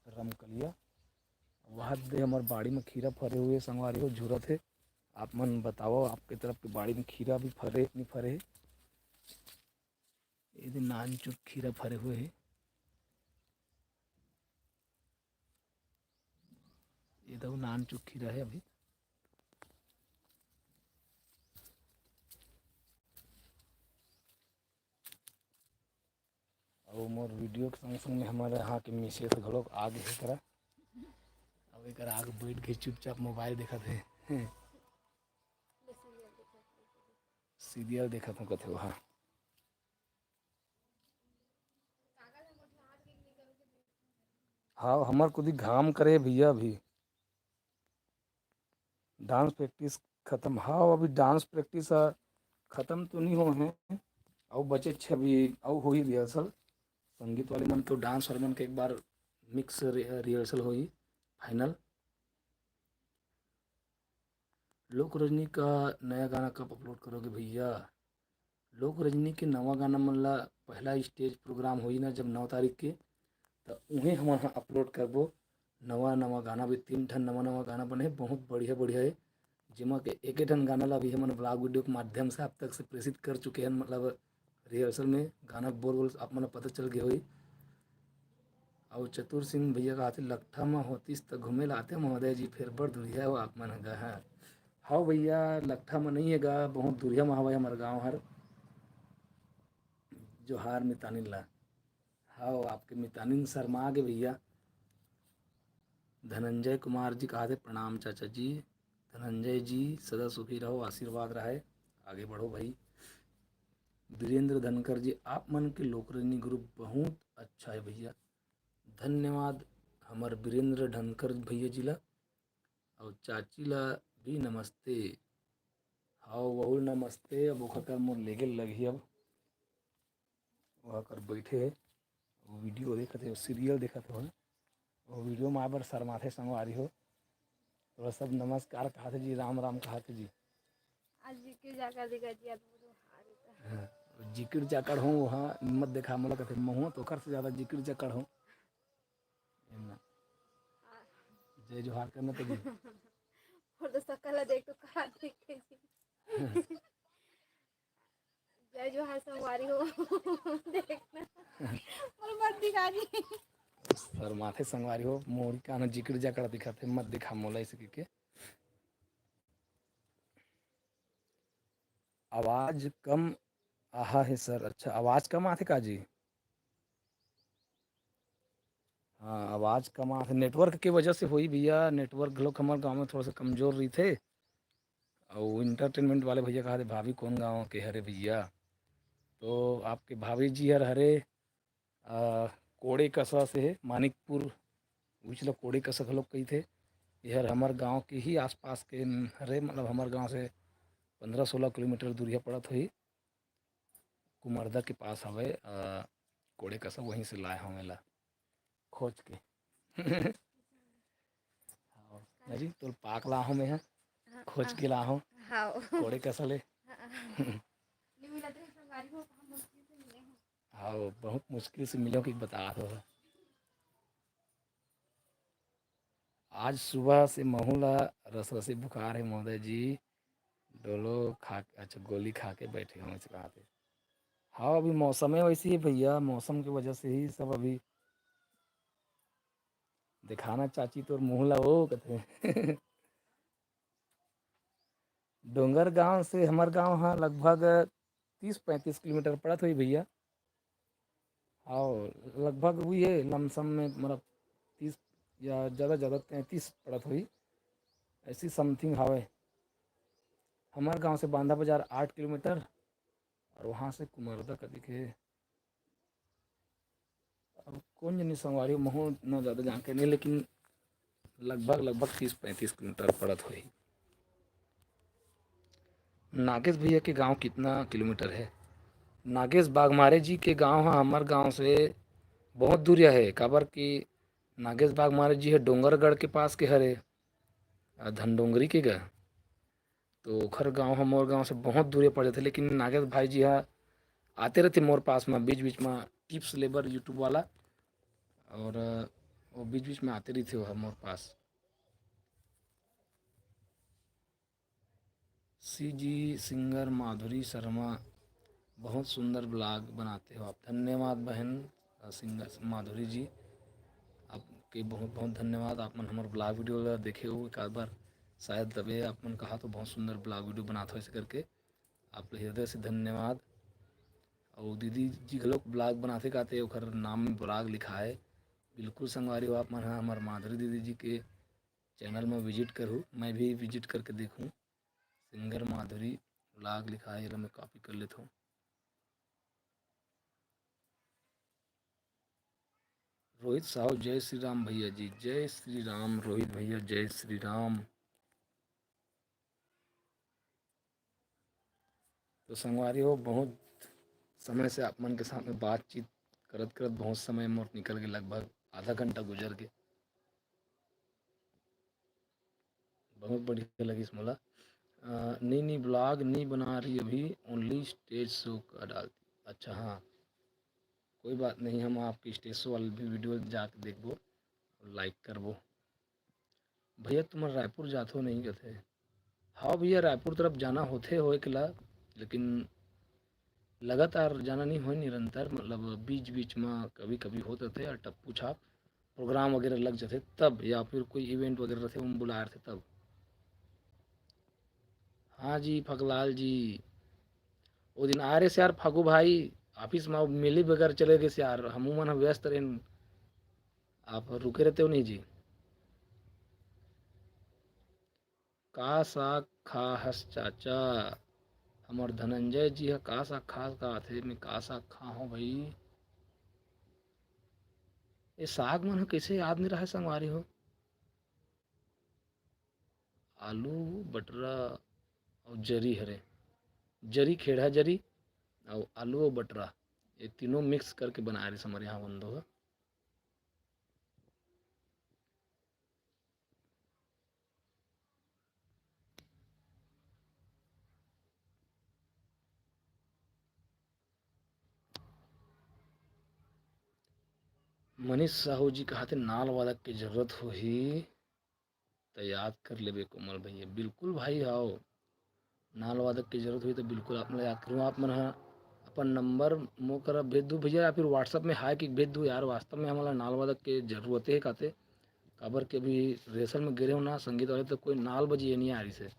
रमकलिया। वहाँ दे हमार बाड़ी में खीरा फरे हुए संगवारी हो झूरत है। आप मन बताओ आपके तरफ के बाड़ी में खीरा भी फरे नहीं फरे है। ये नान चुक खीरा भरे हुए है। ये तो नान चुक खीरा है अभी। और मोर वीडियो के संग संग में हमारे यहाँ के मिसेस घलोक आगे है करा। अब एक आगे बैठ के चुपचाप मोबाइल देखत है। सीरियल देखत हूँ कथे वहाँ। हाँ हमार कुछ घाम करे भैया अभी। डांस प्रैक्टिस खत्म। हाँ अभी डांस प्रैक्टिस खत्म तो नहीं हो है और बचे अभी और हो ही रिहर्सल। संगीत वाले मन तो डांस वाले मन के एक बार मिक्स रिहर्सल हो ही फाइनल। लोक रजनी का नया गाना कब अपलोड करोगे भैया? लोक रजनी के नवा गाना मन ला पहला स्टेज प्रोग्राम होई ना जब 9 तारीख के, तो उन्हें हम अपलोड करबो। नवा नवा गाना भी 3 ठन नवा नवा गाना बने है, बहुत बढ़िया बढ़िया है। जिमा के एक ठन गाना ला भी हमन ब्लॉग वीडियो के माध्यम से आप तक से प्रेषित कर चुके हैं। मतलब रिहर्सल में गाना बोल बोल आप मन पता चल गया हुई। और चतुर सिंह भैया का आते लट्ठा में होतीस तो घूमे लाते महोदय जी, फिर बड़ दुरिया हो आप मन गा। हाँ भैया लट्ठा में नहीं है गा, बहुत दुरिया में हवा हमारे गाँव हर जोहार मितानिन ला। हाँ आपके मितानिन शर्मा के भैया। धनंजय कुमार जी कहा थे प्रणाम चाचा जी। धनंजय जी सदा सुखी रहो, आशीर्वाद रहे, आगे बढ़ो भाई। वीरेंद्र धनकर जी आप मन के लोकरंजनी ग्रुप बहुत अच्छा है भैया, धन्यवाद। हमार वीरेंद्र धनकर भैया जी ला और चाची ला भी नमस्ते। हाँ वही नमस्ते। अब ओखर मोर लेगे लगी अब वह कर बैठे है वीडियो देखते हो, सीरियल देखते हो। वो वीडियो में आबर शर्माथे संगवारी हो। थोड़ा सब नमस्कार कहा थे जी, राम राम कहा थे जी। आज जिक्र जाकर दिखा दिया हाँ, जिक्र जाकर हूँ वहाँ हिम्मत देखा मोला कहते महू तो कर से ज़्यादा जिक्र जाकर हूँ। जय जोहार करना तो जी। और तो सकल देख तो कहा देखे जी जय जोहार संगवारी हो देखना और मत दिखा जी। सर माथे संगवारी हो मोर का ना जिक्र जाकर दिखाते मत दिखा मोला इसे के। आवाज कम आहा है सर। अच्छा आवाज कम आथे का जी? हाँ आवाज कम आथे, नेटवर्क के वजह से हुई भैया। नेटवर्क लोग हमारे गाँव में थोड़ा सा कमजोर रही थे। और इंटरटेनमेंट वाले भैया कहा थे भाभी कौन गाँव के हरे भैया? तो आपके भाभी जी हर हरे कोड़े कस्बा से है, मानिकपुर उछला कोड़े कस्बा लोग कही थे। यह हमारे गांव के ही आसपास के हरे, मतलब हमारे गांव से 15-16 किलोमीटर दूरिया पड़त हुई। कुमरदा के पास हवे कोड़े कस्बा, वहीं से लाए हमें ला खोज के। अजी तो पाक ला हूँ मैं खोज के ला हूँ हाँ कोड़े कस्बा ले। नहीं मिला तो संगवारी हो हम मुश्किल से मिले हैं। हाँ बहुत मुश्किल से मिलो कि बता दो। आज सुबह से महूला रस रसी बुखार है महोदय जी। डोलो खा, अच्छा गोली खा के बैठे हूँ इस कहा थे। हाँ अभी मौसम है वैसी ही भैया, मौसम की वजह से ही सब अभी दिखाना चाची तो मुँह ला वो कहते। डोंगर गांव से हमार गांव हाँ लगभग 30-35 किलोमीटर पड़त हुई भैया। और लगभग हुई है लमसम में, मतलब 30 या ज़्यादा 33 पड़त हुई ऐसी समथिंग हवे। हमारे गांव से बांधा बाजार 8 किलोमीटर और वहाँ से कुमरदा का दिखे। अब कौन जनी संगवारी महू न ज़्यादा जानते नहीं, लेकिन लगभग 30-35 किलोमीटर पड़त हुई। नागेश भैया के गांव कितना किलोमीटर है? नागेश बागमारे जी के गांव है हमारे गांव से बहुत दूरिया है। काबर कि नागेश बागमारे जी है डोंगरगढ़ के पास के हरे, धनडोंगरी के गा। तो ओखर गांव है मोर गांव से बहुत दूरिया पड़ जाते, लेकिन नागेश भाई जी हा आते रहते मोर पास में बीच बीच में टिप्स लेबर यूट्यूब वाला। और वो बीच बीच में आते रही थे वो मोर पास। सी जी सिंगर माधुरी शर्मा बहुत सुंदर ब्लॉग बनाते हो आप। धन्यवाद बहन सिंगर माधुरी जी, आपके बहुत बहुत धन्यवाद। आप मन हमारे ब्लॉग वीडियो ला देखे हो एक आध बार शायद, तबे आप मन कहा तो बहुत सुंदर ब्लॉग वीडियो बनाते हो ऐसे करके, आप हृदय से धन्यवाद। और दीदी जी घलोक ब्लॉग बनाते काते ओकर नाम में ब्लॉग लिखा है। बिल्कुल संगवारी हो आप मन ह हमार माधुरी दीदी जी के चैनल में विजिट करूँ, मैं भी विजिट करके देखूँ। सिंगर माधुरी ब्लॉग लिखा है, ये ला मैं कॉपी कर लेता हूँ। रोहित साहू जय श्री राम भैया जी, जय श्री राम रोहित भैया, जय श्री राम। तो संगवारी हो बहुत समय से आप मन के साथ में बातचीत करत करत बहुत समय मोर निकल के, लगभग आधा घंटा गुजर के। बहुत बढ़िया लगी मोला। नहीं नहीं ब्लॉग नहीं बना रही अभी, ओनली स्टेज शो का डालती। अच्छा हाँ, कोई बात नहीं, हम आपकी स्टेज शो वाली भी वीडियो जाके देखबो, लाइक करबो। भैया तुम रायपुर जाते हो नहीं कहते? हाँ भैया रायपुर तरफ जाना होते होए के ला, लेकिन लगातार जाना नहीं हो निरंतर, मतलब बीच बीच में कभी कभी होते थे और टप्पू छाप प्रोग्राम वगैरह लग जाते तब, या फिर कोई इवेंट वगैरह रहते हम बुला रहे थे तब। हाँ जी फकलाल जी, वो दिन आ रहे से यार फागू भाई, ऑफिस में मिली बगैर चले गए से यार, हम मन व्यस्त रहे। आप रुके रहते हो नहीं जी? का साग खा हस चाचा, हमार धनंजय जी है का साग खा का थे, मैं का साग खा हूँ भाई। ये साग मन ह कैसे याद नहीं रहा संगवारी हो? आलू बटरा और जरी हरे, जरी खेड़ा जरी और आलू और बटरा, ये तीनों मिक्स करके बना रहे हमारे यहाँ बंदो है। मनीष साहू जी कहते नाल वादक की जरूरत हो ही तो याद कर लेबे कोमल भैया। बिल्कुल भाई आओ, नाल वादक की जरूरत हुई तो बिल्कुल आप याद करूँ। आप मन अपन नंबर मो कर भेज दूँ भैया, या फिर व्हाट्सअप में हाय कि भेज दूँ यार। वास्तव में हमारा नाल वादक के जरूरत है कहते, काबर के भी रेसल में गिरे हो ना संगीत वाले, तो कोई नाल बजिए नहीं आ रही से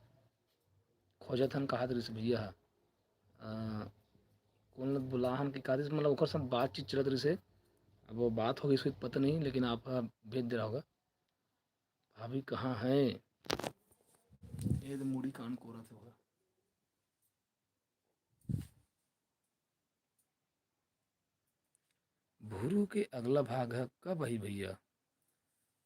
खोजत हन कहा रही भैया। कौन बुला हम की कहा मतलब ओकर सब बातचीत चलत रही से, अब वो बात होगी इसको पता नहीं, लेकिन आप भेज दे रहा होगा। भाभी कहाँ है? ये तो मुड़ी कान कोरा थे होगा। भूरू के अगला भाग है कब आई भैया?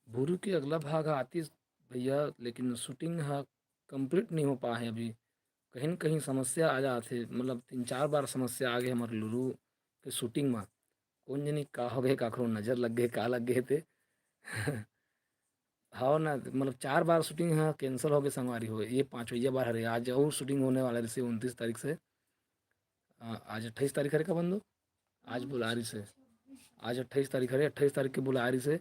भूरू के अगला भाग आती भैया, लेकिन शूटिंग है कंप्लीट नहीं हो पा है अभी। कहीं न कहीं समस्या आ जाते, मतलब 3-4 बार समस्या आ गए हमारे लुरु के शूटिंग में। कौन जनी का हो गए, काकरो नज़र लग गए का लग गए थे। हाँ ना, मतलब 4 बार शूटिंग है कैंसिल हो गए संगवारी हो, ये 5वीं बार हरे। आज और शूटिंग होने वाला है जैसे 29 तारीख से। आज 28 तारीख है का बंदो, आज बुला रही से, आज 28 तारीख है, 28 तारीख के बुला रही से।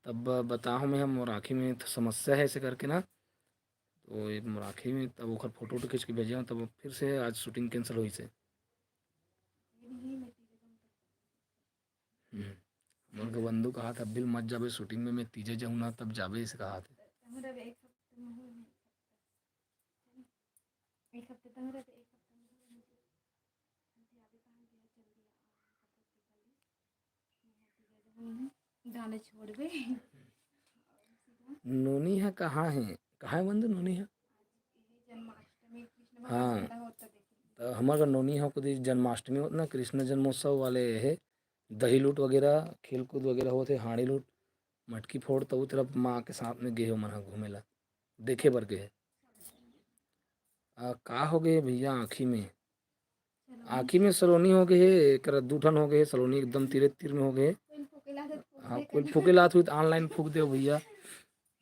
तब बताओ मैं हम राखी में तो समस्या है ऐसे करके ना, तो ये राखी में तब ओकर फोटो वोटो खींच के भेजे, तब फिर से आज शूटिंग कैंसिल हुई से। मोर के बंधु कहा था बिल मत जाबे शूटिंग में, मैं तीजे जाऊँ ना तब जाबे इसे कहा था। गाने छोड़ गए। नोनी है कहाँ है बंधु नोनी है? जन्माष्टमी कृष्ण हाँ, भगवान का होता देखिए। तो हमारा नोनी हो कदी जन्माष्टमी होत ना, कृष्ण जन्मोत्सव वाले है, दही लूट वगैरह खेल कूद वगैरह होते, हाड़ी लूट मटकी फोड़, तो उ तरफ माँ के साथ में गे हो मन घूमे ला देखे बर गए। का हो गए भैया आँखी में सलोनी हो गए है, एक दू ठन हो गए सलोनी एकदम तीरे तीर में हो गए। हाँ कोई फूके लात हुई तो ऑनलाइन फूक दे भैया,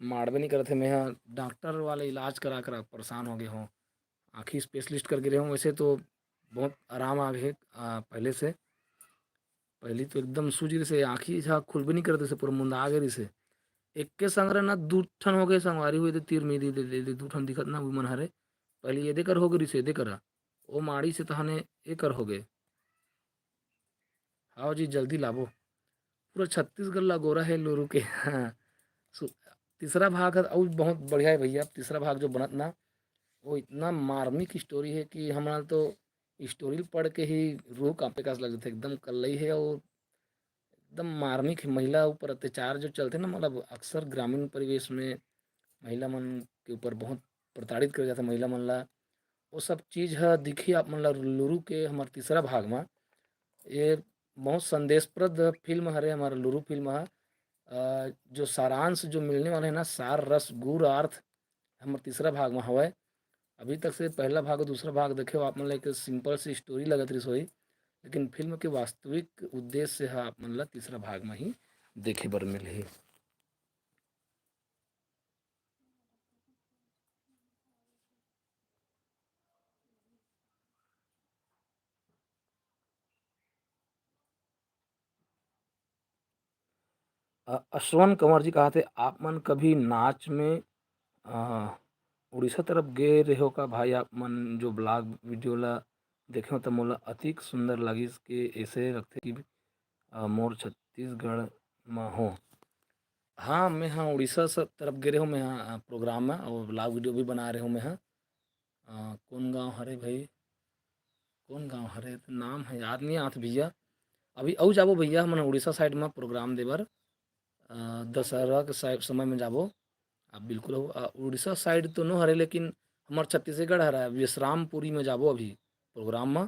मारबे नहीं करते। मैं यहाँ डॉक्टर वाले इलाज करा कर परेशान हो गए हूँ, आँखी स्पेशलिस्ट कर गिरे हूँ। वैसे तो बहुत आराम आ गए पहले से, पहले तो एकदम सूझ रही से आँखी झा खुल भी नहीं करते से, पूरा मुंदा आ गई से। एक के संग ना दू ठन हो गए संगवारी हुई, तीर में दे दू ठन दिखत ना वो मन हरे। पहले ये देकर हो गई से दे करा, वो माड़ी से तहने ये कर हो गए। आओ जी जल्दी लाबो। पूरा छत्तीसगढ़ ला गोरा है लुरु के। हाँ। सु तीसरा भाग है और बहुत बढ़िया है भैया, तीसरा भाग जो बनत ना, वो इतना मार्मिक स्टोरी है कि हमारा तो स्टोरी पढ़ के ही रूह काँपे कस लग जाथे, एकदम कल्लई है और एकदम मार्मिक है। महिला ऊपर अत्याचार जो चलथे ना, मतलब अक्सर ग्रामीण परिवेश में महिला मन के ऊपर बहुत प्रताड़ित करे जाथे महिला मन ला। वो सब चीज़ ह दिखी आप मन ला लुरु के हमर तीसरा भाग में। ये बहुत संदेशप्रद फ़िल्म हरे हमारा लुरु फ़िल्म ह। जो सारांश जो मिलने वाला है ना, सार रस गुण अर्थ हमर तीसरा भाग में हवय। अभी तक से पहला भाग और दूसरा भाग देखे हो आप मन ला एक सिंपल सी स्टोरी लगत रहिस होही, लेकिन फ़िल्म के वास्तविक उद्देश्य ह आप मन ला तीसरा भाग में ही देखे बर मिलही। अश्वन कंवर जी कहा थे आप मन कभी नाच में अ, उड़ीसा तरफ गए रहो का भाई? आप मन जो ब्लॉग वीडियो ला देखे हो तो मोला अतिक सुंदर लगिस कि ऐसे लगथे कि मोर छत्तीसगढ़ में हो। हाँ मैं हाँ उड़ीसा सब तरफ गए रहो मैं हाँ प्रोग्राम में, और ब्लॉग वीडियो भी बना रहे हो मैं हाँ। कौन गाँव हरे भाई, कौन गाँव हरे तो नाम है याद नहीं आत भैया। अभी अऊ जाबो भैया हमन उड़ीसा साइड में प्रोग्राम देबर। दशहरा के समय में जाबो। आप बिल्कुल हो उड़ीसा साइड तो नो हरे, लेकिन हमार छत्तीसगढ़ हरा विश्रामपुरी में जाबो अभी प्रोग्राम में।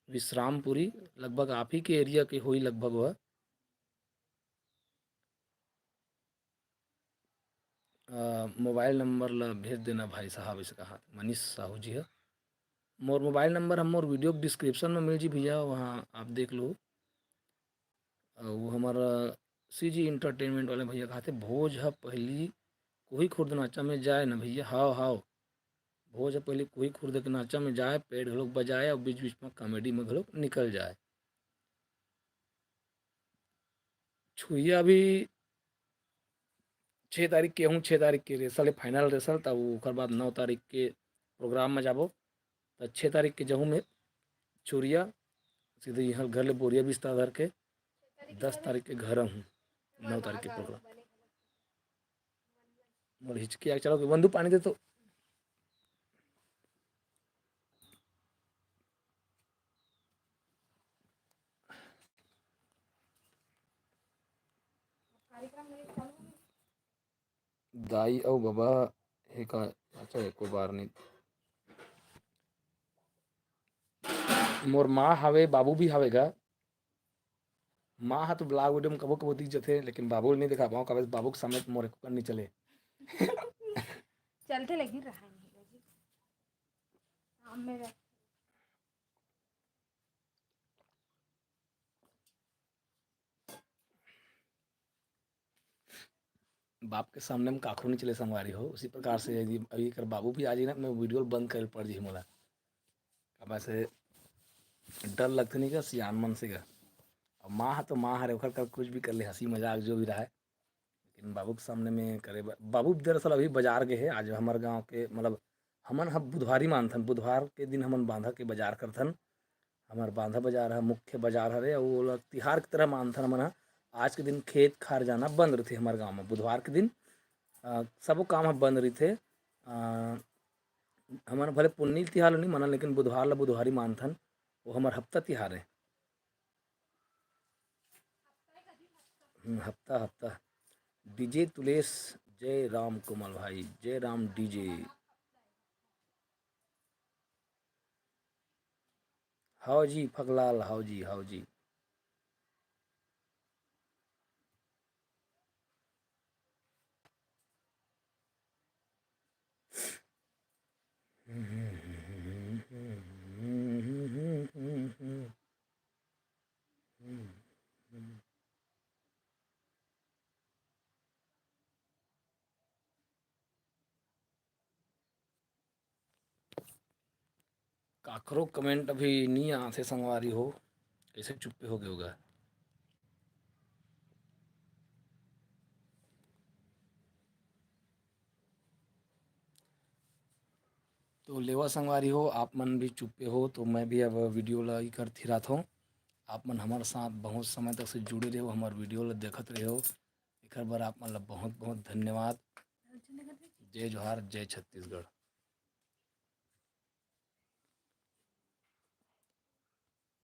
विश्रामपुरी लगभग आप ही के एरिया के होई लगभग वह। मोबाइल नंबर ला भेज देना भाई साहब, इसे कहा मनीष साहू जी है। मोर मोबाइल नंबर हम मोर वीडियो के डिस्क्रिप्शन में मिल जी भैया, वहाँ आप देख लो। वो हमारा सी जी इंटरटेनमेंट वाले भैया कहते भोज है पहली कोई खुर्द नाचा में जाए ना भैया। हाओ हाओ भोज है पहले कोई खुर्द के नाचा में जाए, पेड़ घलोक बजाए और बीच बीच में कॉमेडी में घलोक निकल जाए। छुइया भी 6 तारीख के हूँ, 6 तारीख के रेसल है फाइनल रेसल, तब ओकर बाद 9 तारीख के प्रोग्राम में जाबो। तो 6 तारीख के जहूँ मैं चुरिया सीधे यहाँ घर ले बोरिया बिस्तर धर के 10 तारीख के घर हूँ। 9 तारीख के प्रोग्राम मोर हिचकी आ चलो बंधु पानी दे तो। दाई अउ बाबा हे का अच्छा एको बार नहीं। मोर माँ हवे बाबू भी हवे गा। माँ हा तो ब्लॉग वीडियो में कबो कबो दिख जाथे, लेकिन बाबू ल नहीं दिखा पाऊँ कभी बाबू के सामने तो मोर एको नहीं चले। चलते लगी रहा नहीं जी। हम मेरा बाप के सामने में काखरू नहीं चले संगवारी हो, उसी प्रकार से यदि अभी कर बाबू भी आ जाए ना मैं वीडियो बंद कर पड़ जी मोला। अब ऐसे डर लगते नहीं का सियान मन से का। अब माँ है तो माँ हरे ओखर कर कुछ भी कर ले हंसी मजाक जो भी रहा है, लेकिन बाबू के सामने में करे बाबू दरअसल अभी बाजार गए है आज हमारे गांव के, मतलब हमन हम बुधवारी मानथन, बुधवार के दिन हमन बांधा के बाजार करथन। हमार बांधा बाजार है मुख्य बाजार हरे और वो लोग तिहार की तरह मानथन हमन ह। आज के दिन खेत खार जाना बंद रहते हमारे गाँव में बुधवार के दिन। सबो काम ह बंद रहिथे। हमन भले पुन्नी तिहार ल नहीं मानन, लेकिन बुधवार ला बुधवारी मानथन। वो हमार हफ्ता तिहार है। हफ्ता हफ्ता डीजे तुलेश जय राम कोमल भाई जय राम डीजे। हाओ जी फगलाल हाओ जी हाओ जी। काकरो कमेंट अभी नहीं आथे संगवारी हो, कैसे चुप्पे हो गए होगा। तो लेवा संगवारी हो आप मन भी चुप्पे हो, तो मैं भी अब वीडियो ला कर थिरात हूँ। आप मन हमारे साथ बहुत समय तक से जुड़े रहे हो, हमारे वीडियो ला देखत रहे हो। एक बार आप मन ला बहुत बहुत धन्यवाद। जय जोहार, जय छत्तीसगढ़।